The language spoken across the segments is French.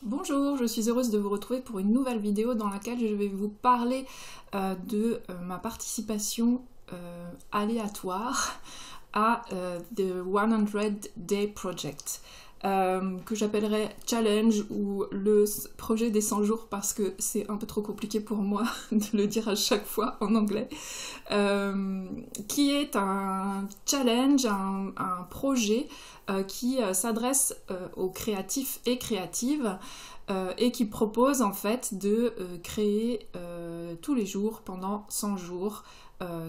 Bonjour, je suis heureuse de vous retrouver pour une nouvelle vidéo dans laquelle je vais vous parler de ma participation aléatoire à The 100 Day Project, que j'appellerais Challenge ou le projet des 100 jours parce que c'est un peu trop compliqué pour moi de le dire à chaque fois en anglais, qui est un challenge, un projet qui s'adresse aux créatifs et créatives et qui propose en fait de créer tous les jours pendant 100 jours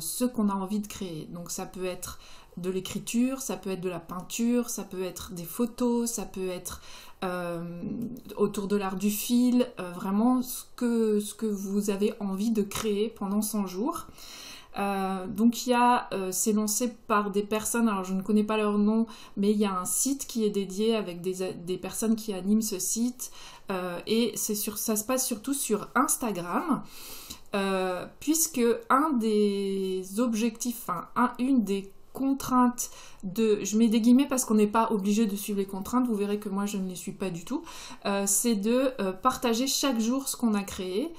ce qu'on a envie de créer. Donc ça peut être de l'écriture, ça peut être de la peinture, ça peut être des photos, ça peut être autour de l'art du fil, vraiment ce que vous avez envie de créer pendant 100 jours. Donc c'est lancé par des personnes, alors je ne connais pas leur nom, mais il y a un site qui est dédié avec des personnes qui animent ce site, et ça se passe surtout sur Instagram, puisque un des objectifs, une des contraintes je mets des guillemets parce qu'on n'est pas obligé de suivre les contraintes, vous verrez que moi je ne les suis pas du tout, c'est de partager chaque jour ce qu'on a créé.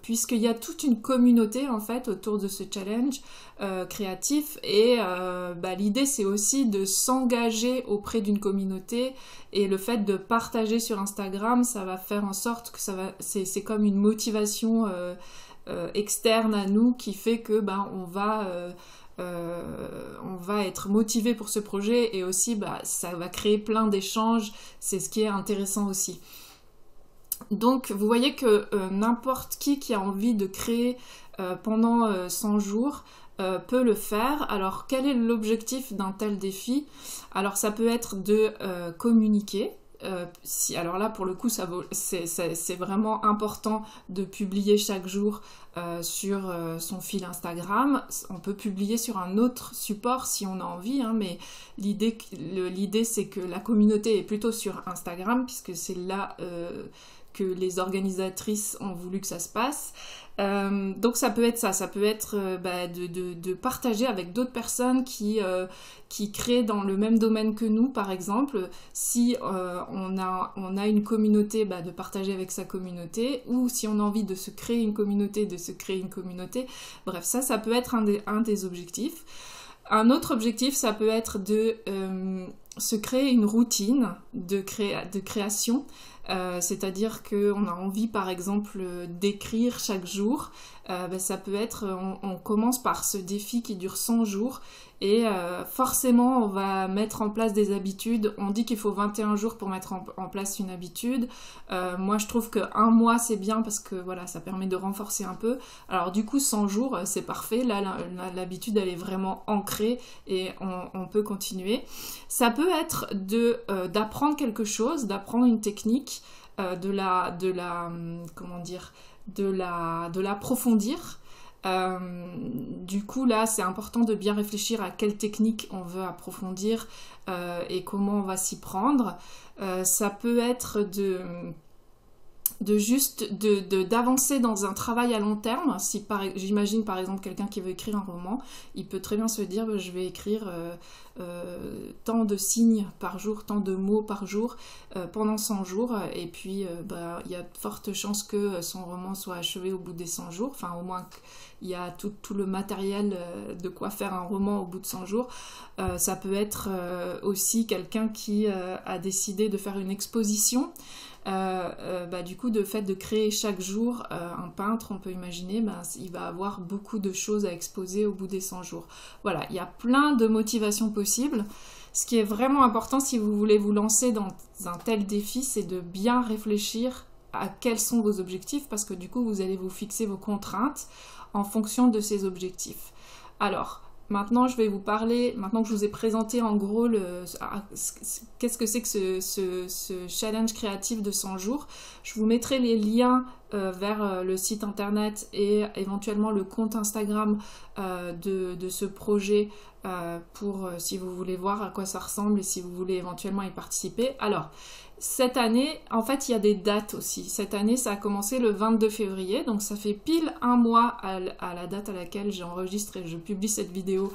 Puisqu'il y a toute une communauté en fait autour de ce challenge créatif et l'idée c'est aussi de s'engager auprès d'une communauté, et le fait de partager sur Instagram, ça va faire en sorte que c'est comme une motivation externe à nous qui fait que on va être motivé pour ce projet, et aussi ça va créer plein d'échanges, c'est ce qui est intéressant aussi. Donc vous voyez que n'importe qui a envie de créer pendant 100 jours peut le faire. Alors quel est l'objectif d'un tel défi? Alors ça peut être de communiquer. Alors là pour le coup c'est vraiment important de publier chaque jour sur son fil Instagram. On peut publier sur un autre support si on a envie, mais l'idée c'est que la communauté est plutôt sur Instagram, puisque c'est là que les organisatrices ont voulu que ça se passe. Donc ça peut être ça peut être de partager avec d'autres personnes qui créent dans le même domaine que nous, par exemple. Si on a une communauté, de partager avec sa communauté, ou si on a envie de se créer une communauté, de se créer une communauté. Bref, ça peut être un des objectifs. Un autre objectif, ça peut être de se créer une routine de création. C'est-à-dire qu'on a envie par exemple d'écrire chaque jour, ça peut être, on commence par ce défi qui dure 100 jours, et forcément on va mettre en place des habitudes. On dit qu'il faut 21 jours pour mettre en place une habitude. Moi je trouve qu'un mois c'est bien, parce que voilà, ça permet de renforcer un peu. Alors du coup 100 jours c'est parfait, là l'habitude elle est vraiment ancrée et on peut continuer. Ça peut être d'apprendre quelque chose, d'apprendre une technique, de l'approfondir. Du coup là c'est important de bien réfléchir à quelle technique on veut approfondir et comment on va s'y prendre. Ça peut être d'avancer dans un travail à long terme. Si j'imagine par exemple quelqu'un qui veut écrire un roman, il peut très bien se dire je vais écrire tant de signes par jour, tant de mots par jour pendant 100 jours, et puis il y a de fortes chances que son roman soit achevé au bout des 100 jours, enfin au moins il y a tout le matériel de quoi faire un roman au bout de 100 jours. Ça peut être aussi quelqu'un qui a décidé de faire une exposition. Du coup, de fait de créer chaque jour, un peintre, on peut imaginer, il va avoir beaucoup de choses à exposer au bout des 100 jours. Voilà, il y a plein de motivations possibles. Ce qui est vraiment important si vous voulez vous lancer dans un tel défi, c'est de bien réfléchir à quels sont vos objectifs, parce que du coup, vous allez vous fixer vos contraintes en fonction de ces objectifs. Alors, maintenant, je vais vous parler, maintenant que je vous ai présenté en gros qu'est-ce que c'est que ce challenge créatif de 100 jours. Je vous mettrai les liens vers le site internet et éventuellement le compte Instagram de ce projet pour si vous voulez voir à quoi ça ressemble et si vous voulez éventuellement y participer. Alors, cette année, en fait, il y a des dates aussi. Cette année, ça a commencé le 22 février, donc ça fait pile un mois à la date à laquelle j'enregistre et je publie cette vidéo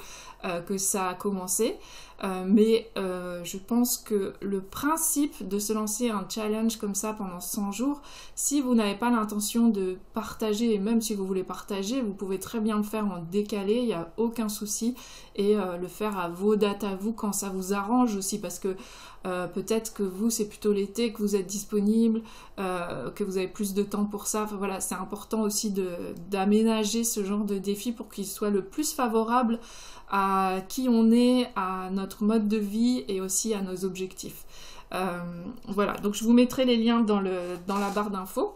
que ça a commencé. mais je pense que le principe de se lancer un challenge comme ça pendant 100 jours, si vous n'avez pas l'intention de partager, et même si vous voulez partager, vous pouvez très bien le faire en décalé, il n'y a aucun souci, et le faire à vos dates à vous quand ça vous arrange aussi, parce que peut-être que vous c'est plutôt l'été que vous êtes disponible, que vous avez plus de temps pour ça. Enfin, voilà, c'est important aussi d'aménager ce genre de défi pour qu'il soit le plus favorable à qui on est, à notre mode de vie et aussi à nos objectifs. Voilà, donc je vous mettrai les liens dans la barre d'infos.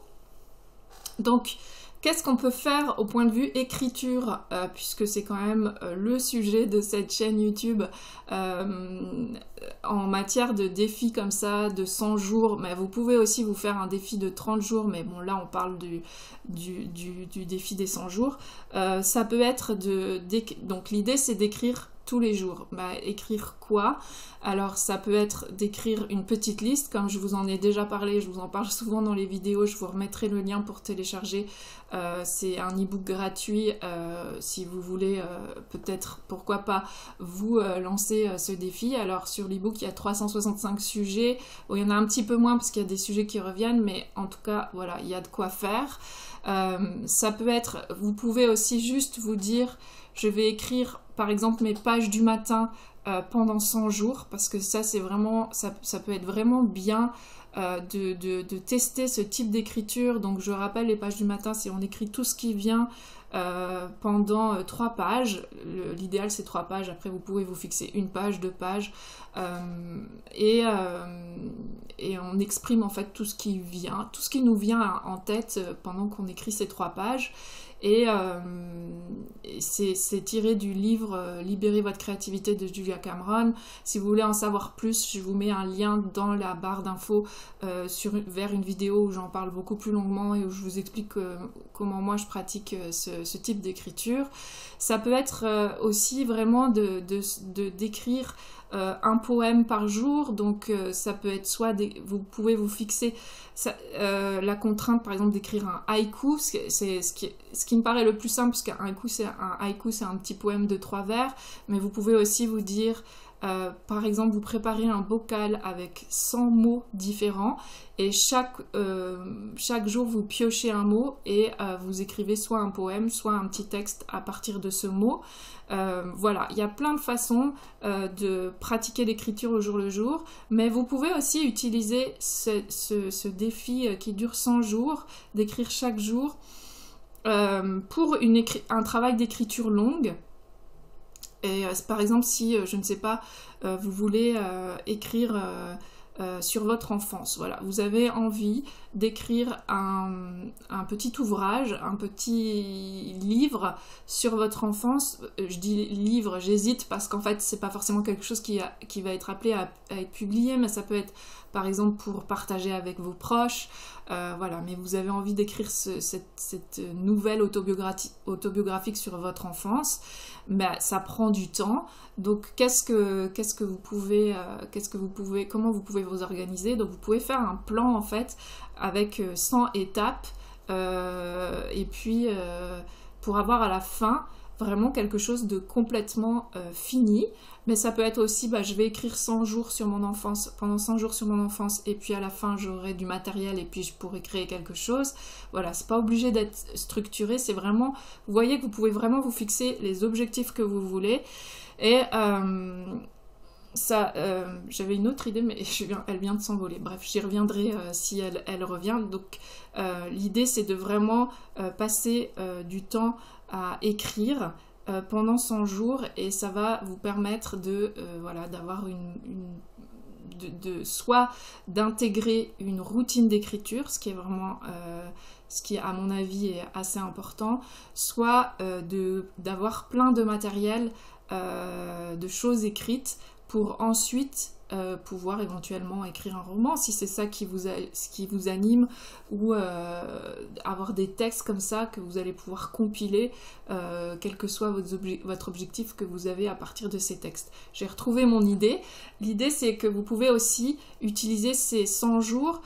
Donc, qu'est-ce qu'on peut faire au point de vue écriture, puisque c'est quand même le sujet de cette chaîne YouTube en matière de défis comme ça, de 100 jours, mais vous pouvez aussi vous faire un défi de 30 jours, mais bon là on parle du défi des 100 jours. Ça peut être donc l'idée c'est d'écrire tous les jours. Bah, écrire quoi? Alors ça peut être d'écrire une petite liste, comme je vous en ai déjà parlé, je vous en parle souvent dans les vidéos, je vous remettrai le lien pour télécharger. C'est un e-book gratuit, si vous voulez peut-être, pourquoi pas, vous lancer ce défi. Alors sur l'e-book il y a 365 sujets, bon, il y en a un petit peu moins parce qu'il y a des sujets qui reviennent, mais en tout cas voilà, il y a de quoi faire. Ça peut être, vous pouvez aussi juste vous dire, je vais écrire par exemple mes pages du matin pendant 100 jours, parce que ça c'est vraiment, ça peut être vraiment bien de tester ce type d'écriture. Donc je rappelle, les pages du matin, c'est on écrit tout ce qui vient pendant 3 pages. L'idéal c'est 3 pages, après vous pouvez vous fixer 1 page, 2 pages, et on exprime en fait tout ce qui vient, tout ce qui nous vient en tête pendant qu'on écrit ces 3 pages. Et c'est tiré du livre Libérez votre créativité de Julia Cameron. Si vous voulez en savoir plus, je vous mets un lien dans la barre d'infos vers une vidéo où j'en parle beaucoup plus longuement et où je vous explique comment moi je pratique ce type d'écriture. Ça peut être aussi vraiment d'écrire un poème par jour, donc ça peut être soit vous pouvez vous fixer la contrainte par exemple d'écrire un haïku, c'est ce qui me paraît le plus simple, parce qu'un haïku c'est un petit poème de 3 vers, mais vous pouvez aussi vous dire par exemple vous préparez un bocal avec 100 mots différents et chaque jour vous piochez un mot et vous écrivez soit un poème, soit un petit texte à partir de ce mot. Voilà, il y a plein de façons de pratiquer l'écriture au jour le jour, mais vous pouvez aussi utiliser ce défi qui dure 100 jours, d'écrire chaque jour, pour un travail d'écriture longue. Et par exemple, si, je ne sais pas, vous voulez écrire sur votre enfance, voilà, vous avez envie d'écrire un petit ouvrage, un petit livre sur votre enfance. Je dis livre, j'hésite parce qu'en fait c'est pas forcément quelque chose qui va être appelé à être publié, mais ça peut être par exemple pour partager avec vos proches, voilà, mais vous avez envie d'écrire cette nouvelle autobiographique sur votre enfance, mais ça prend du temps. Donc comment vous pouvez vous organiser? Donc vous pouvez faire un plan en fait avec 100 étapes, et puis pour avoir à la fin vraiment quelque chose de complètement fini. Mais ça peut être aussi, je vais écrire 100 jours sur mon enfance, pendant 100 jours sur mon enfance, et puis à la fin j'aurai du matériel et puis je pourrai créer quelque chose. Voilà, c'est pas obligé d'être structuré, c'est vraiment, vous voyez que vous pouvez vraiment vous fixer les objectifs que vous voulez. Et j'avais une autre idée, mais elle vient de s'envoler. Bref, j'y reviendrai si elle revient. Donc l'idée c'est de vraiment passer du temps à écrire pendant 100 jours, et ça va vous permettre d'avoir soit d'intégrer une routine d'écriture, ce qui est vraiment ce qui à mon avis est assez important, soit d'avoir plein de matériel, de choses écrites pour ensuite pouvoir éventuellement écrire un roman, si c'est ça qui vous anime, ou avoir des textes comme ça que vous allez pouvoir compiler, quel que soit votre objectif que vous avez à partir de ces textes. J'ai retrouvé mon idée. L'idée c'est que vous pouvez aussi utiliser ces 100 jours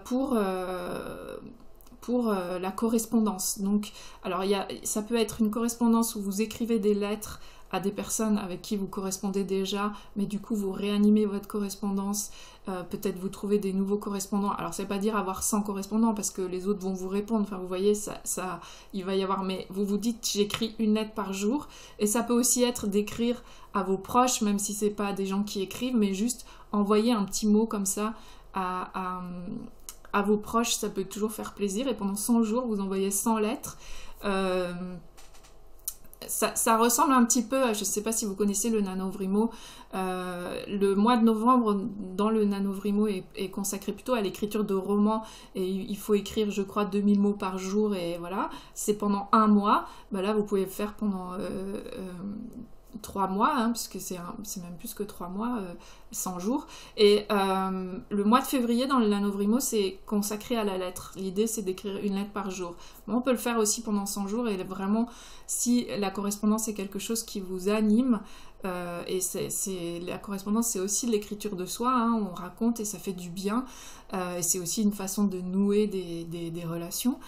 pour la correspondance. Donc, alors ça peut être une correspondance où vous écrivez des lettres à des personnes avec qui vous correspondez déjà, mais du coup vous réanimez votre correspondance, peut-être vous trouvez des nouveaux correspondants. Alors c'est pas dire avoir 100 correspondants parce que les autres vont vous répondre, enfin vous voyez, il va y avoir, mais vous vous dites j'écris une lettre par jour, et ça peut aussi être d'écrire à vos proches, même si c'est pas des gens qui écrivent, mais juste envoyer un petit mot comme ça à vos proches, ça peut toujours faire plaisir, et pendant 100 jours vous envoyez 100 lettres. Ça ressemble un petit peu, je ne sais pas si vous connaissez le NaNoWriMo, le mois de novembre dans le NaNoWriMo est consacré plutôt à l'écriture de romans, et il faut écrire je crois 2000 mots par jour, et voilà, c'est pendant un mois. Bah là vous pouvez le faire pendant 3 mois, hein, puisque c'est même plus que 3 mois, 100 jours. Et le mois de février dans le NaNoWriMo, c'est consacré à la lettre. L'idée, c'est d'écrire une lettre par jour. Bon, on peut le faire aussi pendant 100 jours, et vraiment, si la correspondance est quelque chose qui vous anime, et la correspondance, c'est aussi l'écriture de soi, hein, on raconte et ça fait du bien, et c'est aussi une façon de nouer des relations,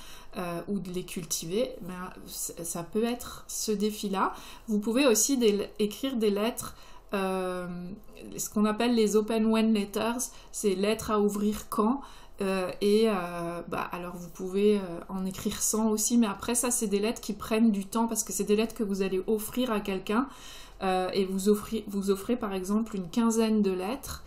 ou de les cultiver. Ben, ça peut être ce défi-là. Vous pouvez aussi écrire des lettres, ce qu'on appelle les open when letters, c'est lettres à ouvrir quand, alors vous pouvez en écrire 100 aussi, mais après ça c'est des lettres qui prennent du temps, parce que c'est des lettres que vous allez offrir à quelqu'un, et vous offrez par exemple une quinzaine de lettres,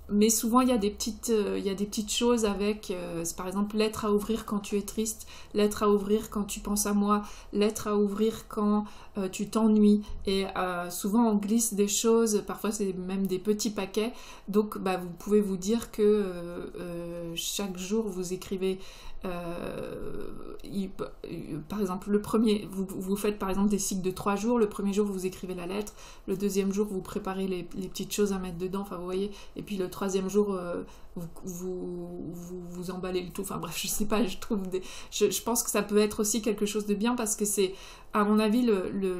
mais souvent il y a des petites choses avec, par exemple lettre à ouvrir quand tu es triste, lettre à ouvrir quand tu penses à moi, lettre à ouvrir quand tu t'ennuies, et souvent on glisse des choses, parfois c'est même des petits paquets, donc vous pouvez vous dire que chaque jour vous écrivez, par exemple le premier, vous faites par exemple des cycles de 3 jours, le premier jour vous écrivez la lettre, le deuxième jour vous préparez les petites choses à mettre dedans, enfin vous voyez, et puis le troisième jour vous emballez le tout, enfin bref, je sais pas, je pense que ça peut être aussi quelque chose de bien, parce que c'est, à mon avis,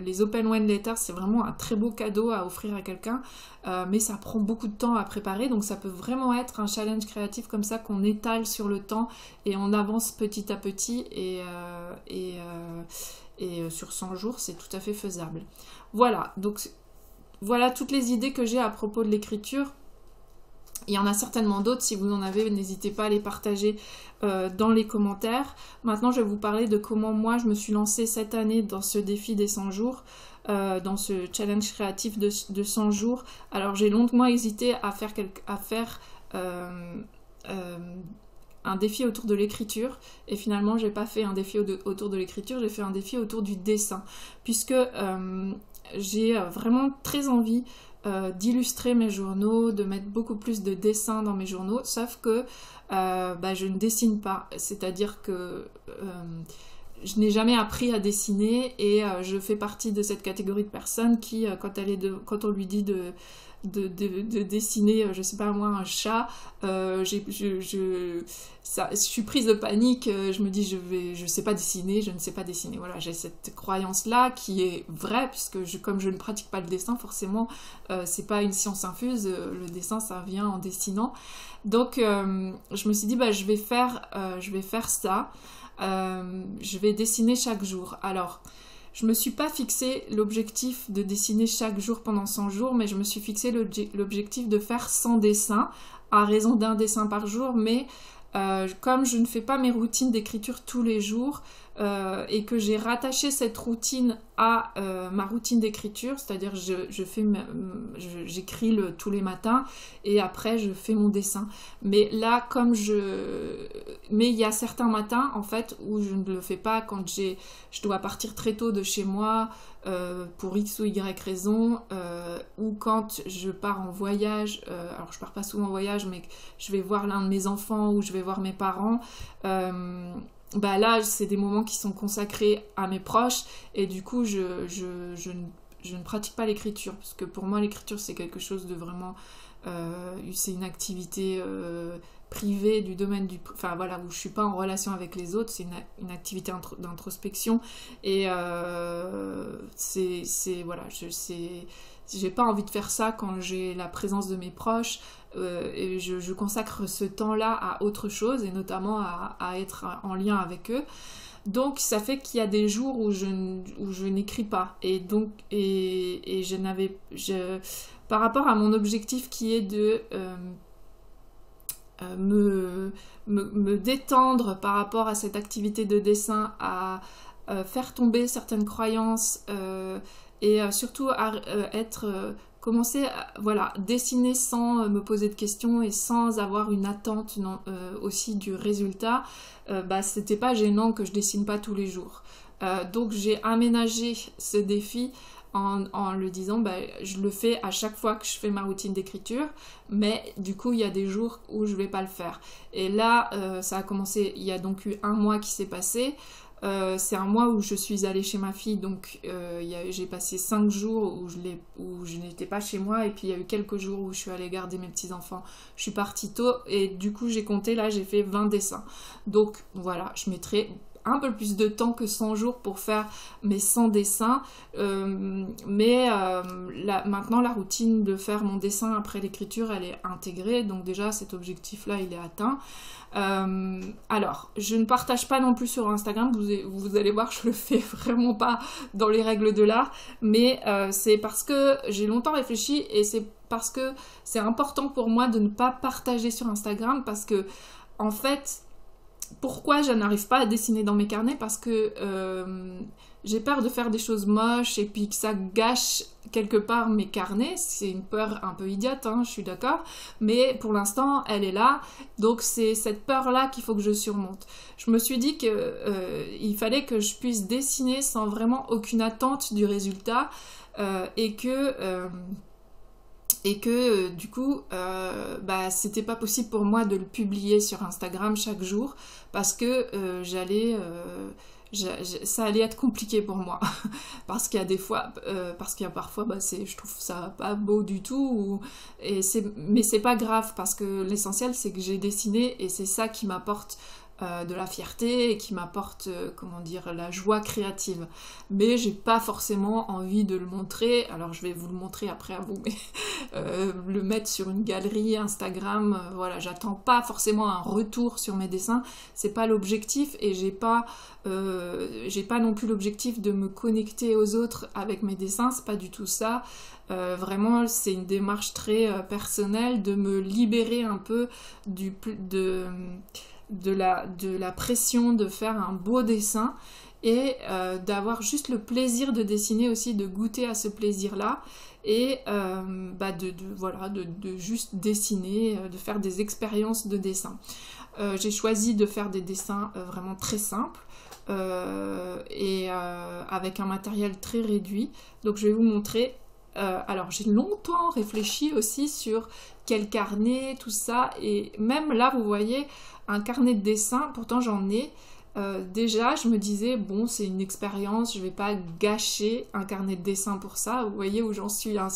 les open when letters, c'est vraiment un très beau cadeau à offrir à quelqu'un, mais ça prend beaucoup de temps à préparer, donc ça peut vraiment être un challenge créatif comme ça, qu'on étale sur le temps, et on avance petit à petit, et sur 100 jours, c'est tout à fait faisable. Voilà, donc voilà toutes les idées que j'ai à propos de l'écriture. Il y en a certainement d'autres, si vous en avez, n'hésitez pas à les partager dans les commentaires. Maintenant, je vais vous parler de comment moi, je me suis lancée cette année dans ce défi des 100 jours, dans ce challenge créatif de 100 jours. Alors, j'ai longuement hésité à faire un défi autour de l'écriture, et finalement, j'ai pas fait un défi autour de l'écriture, j'ai fait un défi autour du dessin, puisque j'ai vraiment très envie d'illustrer mes journaux, de mettre beaucoup plus de dessins dans mes journaux, sauf que je ne dessine pas, c'est-à-dire que je n'ai jamais appris à dessiner, et je fais partie de cette catégorie de personnes qui, quand on lui dit de dessiner, je sais pas moi, un chat, je suis prise de panique, je me dis je sais pas dessiner, je ne sais pas dessiner. Voilà, j'ai cette croyance-là qui est vraie, puisque comme je ne pratique pas le dessin, forcément, c'est pas une science infuse, le dessin ça vient en dessinant. Donc je me suis dit je vais faire ça, je vais dessiner chaque jour. Alors, je me suis pas fixé l'objectif de dessiner chaque jour pendant 100 jours, mais je me suis fixé l'objectif de faire 100 dessins, à raison d'un dessin par jour, mais comme je ne fais pas mes routines d'écriture tous les jours, et que j'ai rattaché cette routine à ma routine d'écriture, c'est-à-dire j'écris tous les matins, et après je fais mon dessin. Mais là, mais il y a certains matins en fait où je ne le fais pas, quand je dois partir très tôt de chez moi pour X ou Y raison, ou quand je pars en voyage, alors je pars pas souvent en voyage, mais je vais voir l'un de mes enfants ou je vais voir mes parents, là c'est des moments qui sont consacrés à mes proches, et du coup je ne pratique pas l'écriture, parce que pour moi l'écriture c'est quelque chose de vraiment c'est une activité privée du domaine où je suis pas en relation avec les autres, c'est une activité j'ai pas envie de faire ça quand j'ai la présence de mes proches, et je consacre ce temps-là à autre chose, et notamment à être en lien avec eux. Donc ça fait qu'il y a des jours où je n'écris pas, et donc par rapport à mon objectif qui est de me détendre par rapport à cette activité de dessin, à faire tomber certaines croyances, et surtout à commencer à voilà, dessiner sans me poser de questions et sans avoir une attente aussi du résultat, c'était pas gênant que je dessine pas tous les jours. Donc j'ai aménagé ce défi en le disant, je le fais à chaque fois que je fais ma routine d'écriture, mais du coup il y a des jours où je vais pas le faire. Et là ça a commencé, il y a donc eu un mois qui s'est passé. C'est un mois où je suis allée chez ma fille, donc j'ai passé 5 jours où je n'étais pas chez moi, et puis il y a eu quelques jours où je suis allée garder mes petits-enfants. Je suis partie tôt, et du coup j'ai compté, là j'ai fait 20 dessins. Donc voilà, je mettrai un peu plus de temps que 100 jours pour faire mes 100 dessins, maintenant la routine de faire mon dessin après l'écriture, elle est intégrée, donc déjà cet objectif-là il est atteint. Alors, je ne partage pas non plus sur Instagram, vous allez voir, je le fais vraiment pas dans les règles de l'art, mais c'est parce que j'ai longtemps réfléchi, et c'est parce que c'est important pour moi de ne pas partager sur Instagram, parce que en fait, pourquoi je n'arrive pas à dessiner dans mes carnets? Parce que j'ai peur de faire des choses moches et puis que ça gâche quelque part mes carnets. C'est une peur un peu idiote, hein, je suis d'accord, mais pour l'instant elle est là, donc c'est cette peur-là qu'il faut que je surmonte. Je me suis dit qu'il fallait que je puisse dessiner sans vraiment aucune attente du résultat, et que du coup c'était pas possible pour moi de le publier sur Instagram chaque jour, parce que ça allait être compliqué pour moi parce qu'il y a des fois parce qu'il y a parfois je trouve ça pas beau du tout, mais c'est pas grave, parce que l'essentiel c'est que j'ai dessiné, et c'est ça qui m'apporte de la fierté et qui m'apporte, comment dire, la joie créative. Mais j'ai pas forcément envie de le montrer, alors je vais vous le montrer après à vous, mais le mettre sur une galerie Instagram, voilà, j'attends pas forcément un retour sur mes dessins, c'est pas l'objectif, et j'ai pas non plus l'objectif de me connecter aux autres avec mes dessins, c'est pas du tout ça. Vraiment c'est une démarche très personnelle, de me libérer un peu de la pression de faire un beau dessin, et d'avoir juste le plaisir de dessiner aussi, de goûter à ce plaisir-là, et de juste dessiner, de faire des expériences de dessin. J'ai choisi de faire des dessins vraiment très simples, avec un matériel très réduit, donc je vais vous montrer. Alors j'ai longtemps réfléchi aussi sur quel carnet, tout ça, et même là vous voyez un carnet de dessin, pourtant j'en ai. Déjà je me disais bon, c'est une expérience, je vais pas gâcher un carnet de dessin pour ça. Vous voyez où j'en suis, hein,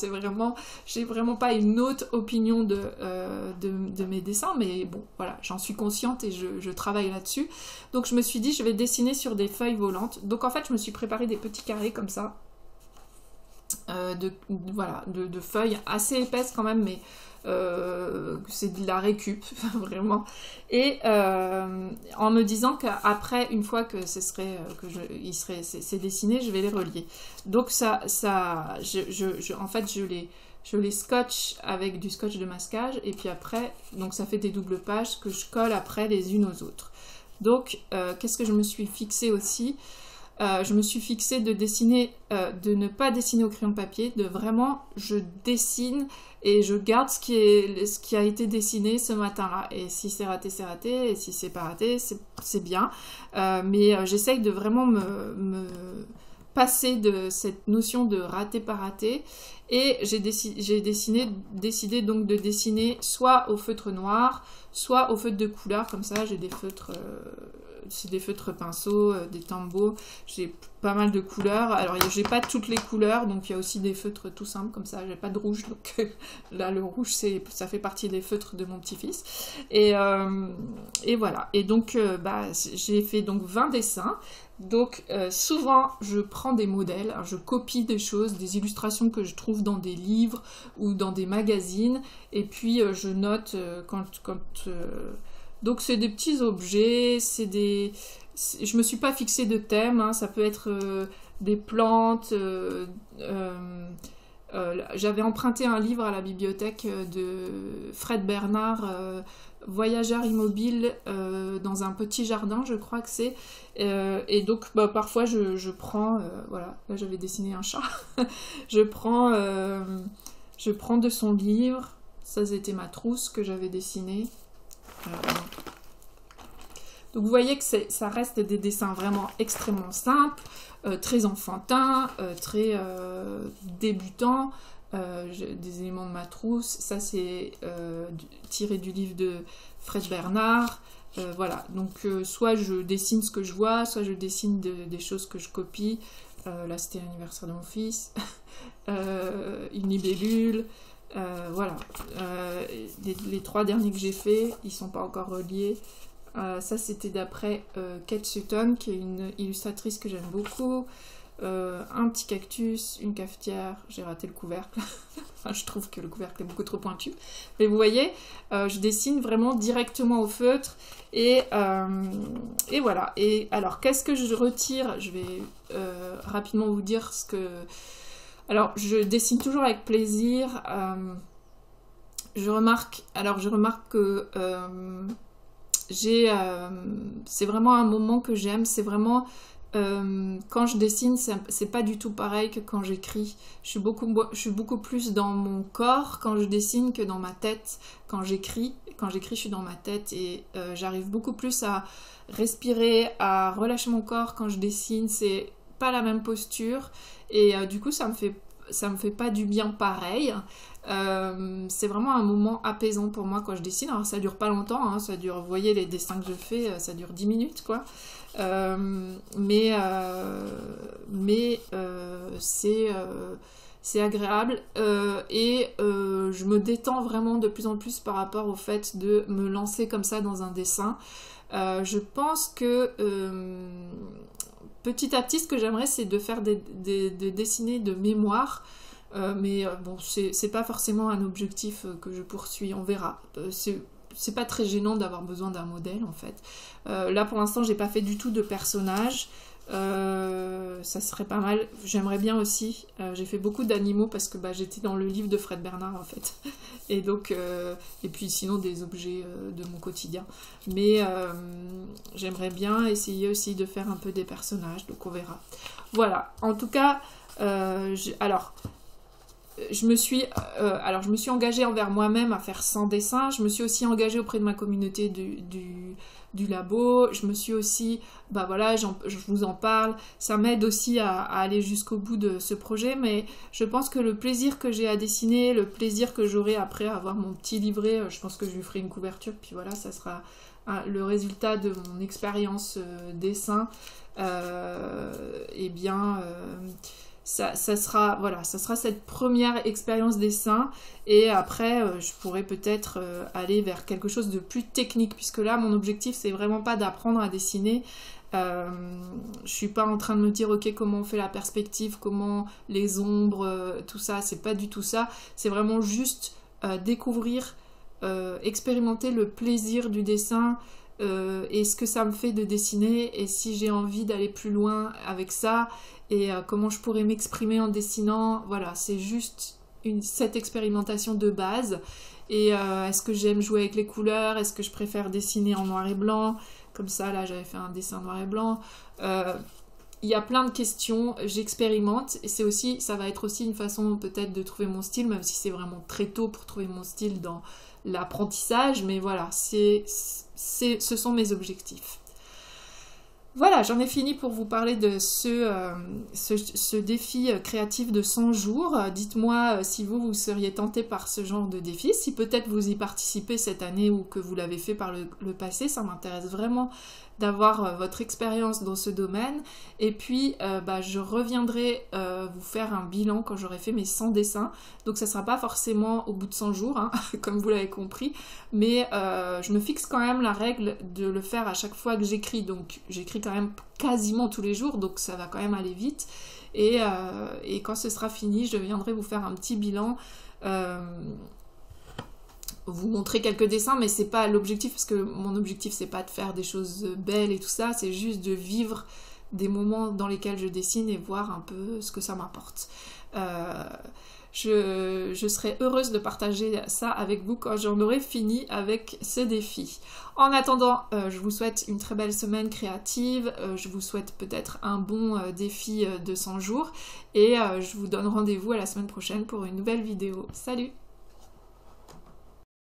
j'ai vraiment pas une haute opinion de mes dessins, mais bon voilà, j'en suis consciente et je travaille là-dessus. Donc je me suis dit je vais dessiner sur des feuilles volantes. Donc en fait je me suis préparé des petits carrés comme ça, de feuilles assez épaisses quand même, mais c'est de la récup vraiment, et en me disant qu'après, une fois que c'est dessiné, je vais les relier. Donc en fait je les scotche avec du scotch de masquage, et puis après donc ça fait des doubles pages que je colle après les unes aux autres. Donc qu'est-ce que je me suis fixé aussi? Je me suis fixée de dessiner, de ne pas dessiner au crayon de papier, de vraiment je dessine et je garde ce qui a été dessiné ce matin-là. Et si c'est raté, c'est raté, et si c'est pas raté, c'est bien. Mais j'essaye de vraiment me passer de cette notion de raté par raté, et j'ai décidé donc de dessiner soit au feutre noir, soit au feutre de couleur, comme ça j'ai des feutres... c'est des feutres pinceaux, des Tombow, j'ai pas mal de couleurs. Alors j'ai pas toutes les couleurs, donc il y a aussi des feutres tout simples comme ça, j'ai pas de rouge, donc là le rouge ça fait partie des feutres de mon petit-fils, et voilà. Et donc j'ai fait donc 20 dessins. Donc souvent je prends des modèles, je copie des choses, des illustrations que je trouve trouve dans des livres ou dans des magazines, et puis je note donc c'est des petits objets, je me suis pas fixé de thème, hein, ça peut être des plantes. J'avais emprunté un livre à la bibliothèque de Fred Bernard, Voyageur immobile dans un petit jardin, je crois que c'est. Et donc bah, parfois je prends, voilà, là j'avais dessiné un chat, je prends de son livre, ça c'était ma trousse que j'avais dessinée. Donc vous voyez que ça reste des dessins vraiment extrêmement simples, très enfantins, très débutants, des éléments de ma trousse. Ça c'est tiré du livre de Fred Bernard. Voilà, donc soit je dessine ce que je vois, soit je dessine des choses que je copie. Là c'était l'anniversaire de mon fils, une libellule. Voilà, les 3 derniers que j'ai fait, ils sont pas encore reliés. Ça c'était d'après Kate Sutton, qui est une illustratrice que j'aime beaucoup. Un petit cactus, une cafetière, j'ai raté le couvercle. Enfin, je trouve que le couvercle est beaucoup trop pointu. Mais vous voyez, je dessine vraiment directement au feutre. Et voilà. Et alors, qu'est-ce que je retire? Je vais rapidement vous dire ce que... Alors, je dessine toujours avec plaisir. Je remarque que c'est vraiment un moment que j'aime. C'est vraiment quand je dessine, c'est pas du tout pareil que quand j'écris. Je suis beaucoup plus dans mon corps quand je dessine que dans ma tête quand j'écris. Quand j'écris, je suis dans ma tête et j'arrive beaucoup plus à respirer, à relâcher mon corps quand je dessine. C'est pas la même posture et du coup ça me fait pas du bien pareil. C'est vraiment un moment apaisant pour moi quand je dessine. Alors ça dure pas longtemps, hein, ça dure, vous voyez les dessins que je fais, ça dure 10 minutes quoi. C'est agréable et je me détends vraiment de plus en plus par rapport au fait de me lancer comme ça dans un dessin. Je pense que petit à petit, ce que j'aimerais, c'est de faire des dessiner de mémoire. Mais bon, c'est pas forcément un objectif que je poursuis, on verra. C'est pas très gênant d'avoir besoin d'un modèle en fait. Là pour l'instant, j'ai pas fait du tout de personnage. Ça serait pas mal. J'aimerais bien aussi. J'ai fait beaucoup d'animaux parce que bah, j'étais dans le livre de Fred Bernard en fait. Et donc, et puis sinon des objets de mon quotidien. Mais j'aimerais bien essayer aussi de faire un peu des personnages. Donc on verra. Voilà. En tout cas, je me suis engagée envers moi-même à faire 100 dessins. Je me suis aussi engagée auprès de ma communauté du labo. Je me suis aussi, bah voilà, je vous en parle. Ça m'aide aussi à aller jusqu'au bout de ce projet. Mais je pense que le plaisir que j'ai à dessiner, le plaisir que j'aurai après à avoir mon petit livret, je pense que je lui ferai une couverture. Puis voilà, ça sera le résultat de mon expérience dessin. Ça sera cette première expérience dessin et après je pourrais peut-être aller vers quelque chose de plus technique puisque là mon objectif c'est vraiment pas d'apprendre à dessiner. Je suis pas en train de me dire ok comment on fait la perspective, comment les ombres, tout ça, c'est pas du tout ça. C'est vraiment juste découvrir, expérimenter le plaisir du dessin. Et ce que ça me fait de dessiner et si j'ai envie d'aller plus loin avec ça et comment je pourrais m'exprimer en dessinant, voilà, c'est juste cette expérimentation de base. Et est-ce que j'aime jouer avec les couleurs, est-ce que je préfère dessiner en noir et blanc, comme ça là j'avais fait un dessin noir et blanc. Il y a plein de questions, j'expérimente et ça va être aussi une façon peut-être de trouver mon style, même si c'est vraiment très tôt pour trouver mon style dans l'apprentissage, mais voilà, ce sont mes objectifs. Voilà, j'en ai fini pour vous parler de ce défi créatif de 100 jours. Dites-moi si vous seriez tenté par ce genre de défi, si peut-être vous y participez cette année ou que vous l'avez fait par le passé, ça m'intéresse vraiment d'avoir votre expérience dans ce domaine. Et puis, je reviendrai vous faire un bilan quand j'aurai fait mes 100 dessins. Donc, ça ne sera pas forcément au bout de 100 jours, hein, comme vous l'avez compris. Mais je me fixe quand même la règle de le faire à chaque fois que j'écris. Donc, j'écris quand même quasiment tous les jours, donc ça va quand même aller vite. Et quand ce sera fini, je viendrai vous faire un petit bilan, vous montrer quelques dessins, mais c'est pas l'objectif, parce que mon objectif c'est pas de faire des choses belles et tout ça, c'est juste de vivre des moments dans lesquels je dessine et voir un peu ce que ça m'apporte. Je serai heureuse de partager ça avec vous quand j'en aurai fini avec ce défi. En attendant, je vous souhaite une très belle semaine créative, je vous souhaite peut-être un bon défi de 100 jours, et je vous donne rendez-vous à la semaine prochaine pour une nouvelle vidéo. Salut!